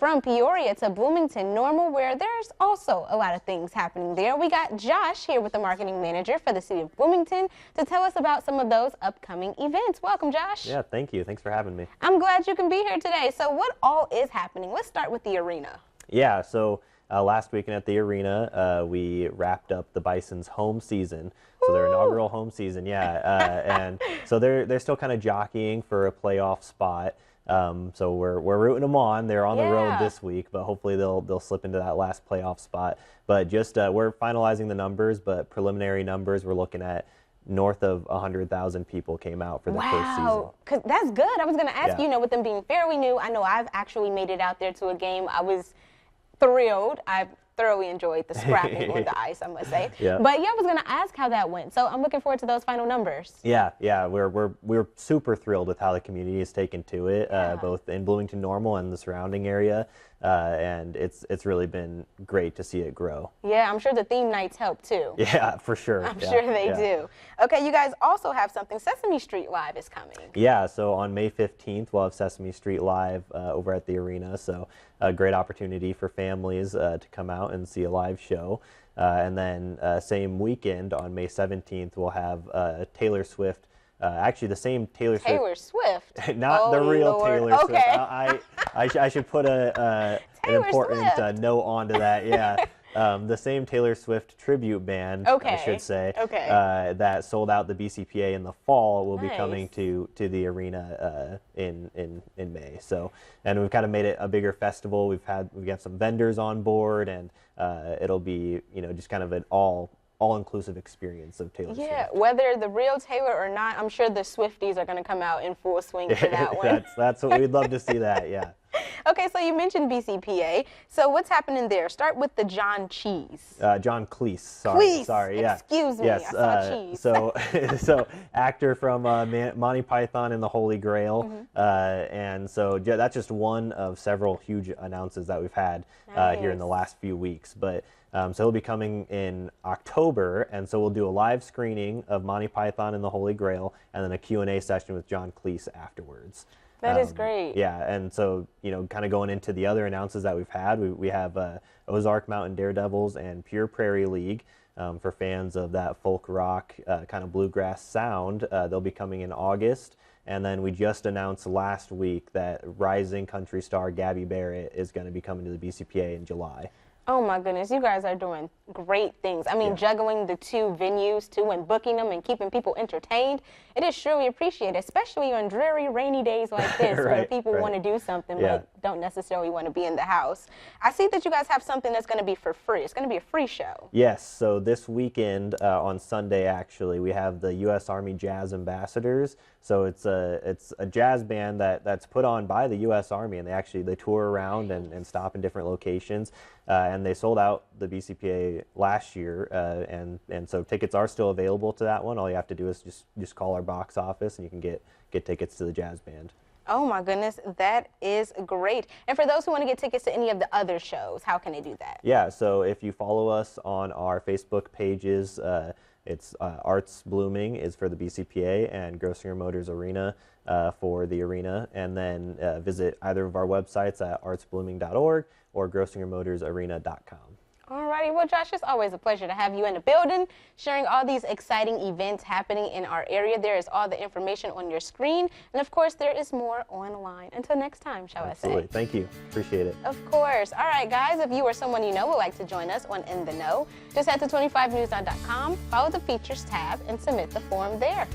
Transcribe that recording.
From Peoria to Bloomington Normal, where there's also a lot of things happening there. We got Josh here with the marketing manager for the city of Bloomington to tell us about some of those upcoming events. Welcome, Josh. Yeah, thank you. Thanks for having me. I'm glad you can be here today. So what all is happening? Let's start with the arena. Yeah, so last weekend at the arena, we wrapped up the Bison's home season. So their inaugural home season, and so they're still kind of jockeying for a playoff spot. So we're rooting them on. They're on the road this week, but hopefully they'll slip into that last playoff spot. But just we're finalizing the numbers, but preliminary numbers, we're looking at north of 100,000 people came out for the first season. Wow, that's good. I was going to ask, with them being fairly new, I know I've actually made it out there to a game. I was thrilled. I thoroughly enjoyed the scrapping on the ice, I must say. But I was going to ask how that went. So I'm looking forward to those final numbers. Yeah, we're super thrilled with how the community has taken to it, both in Bloomington Normal and the surrounding area, and it's really been great to see it grow. Yeah, I'm sure the theme nights help too. Yeah, for sure. I'm sure they do. Okay, you guys also have something. Sesame Street Live is coming. Yeah, so on May 15th, we'll have Sesame Street Live over at the arena. So a great opportunity for families to come out and see a live show. And then same weekend on May 17th, we'll have Taylor Swift. Actually, the same Taylor Swift. Not the real Lord. Taylor Swift. Okay. I should put an important note onto that. Yeah. The same Taylor Swift tribute band, I should say, that sold out the BCPA in the fall will be coming to the arena in May. So, and we've kind of made it a bigger festival. We've got some vendors on board, and it'll be just kind of an all-inclusive experience of Taylor Swift. Yeah, whether the real Taylor or not, I'm sure the Swifties are going to come out in full swing for that one. That's what we'd love to see. That, yeah. Okay, so you mentioned BCPA. So what's happening there? Start with the John Cleese. Sorry. Yeah. Excuse me. Yes. I saw cheese. So actor from Monty Python and the Holy Grail, and so that's just one of several huge announces that we've had here in the last few weeks. But so he'll be coming in October, and so we'll do a live screening of Monty Python and the Holy Grail, and then a Q&A session with John Cleese afterwards. That is great. Yeah, and so, kind of going into the other announces that we've had, we have Ozark Mountain Daredevils and Pure Prairie League for fans of that folk rock kind of bluegrass sound. They'll be coming in August. And then we just announced last week that rising country star Gabby Barrett is going to be coming to the BCPA in July. Oh my goodness, you guys are doing great things. I mean, juggling the two venues too and booking them and keeping people entertained. It is surely appreciated, especially on dreary, rainy days like this where people want to do something but don't necessarily want to be in the house. I see that you guys have something that's going to be for free. It's going to be a free show. Yes, so this weekend on Sunday, actually, we have the U.S. Army Jazz Ambassadors. So it's a jazz band that's put on by the U.S. Army, and they tour around and stop in different locations. And they sold out the BCPA last year, and so tickets are still available to that one. All you have to do is just call our box office, and you can get tickets to the jazz band. Oh my goodness, that is great. And for those who want to get tickets to any of the other shows, how can they do that? Yeah, so if you follow us on our Facebook pages, it's Arts Blooming is for the BCPA and Grosinger Motors Arena for the arena. And then visit either of our websites at artsblooming.org or grosingermotorsarena.com. Alrighty, well, Josh, it's always a pleasure to have you in the building, sharing all these exciting events happening in our area. There is all the information on your screen, and of course, there is more online. Until next time, shall I say? Absolutely. Thank you. Appreciate it. Of course. All right, guys, if you or someone you know would like to join us on In the Know, just head to 25newsnow.com, follow the Features tab, and submit the form there.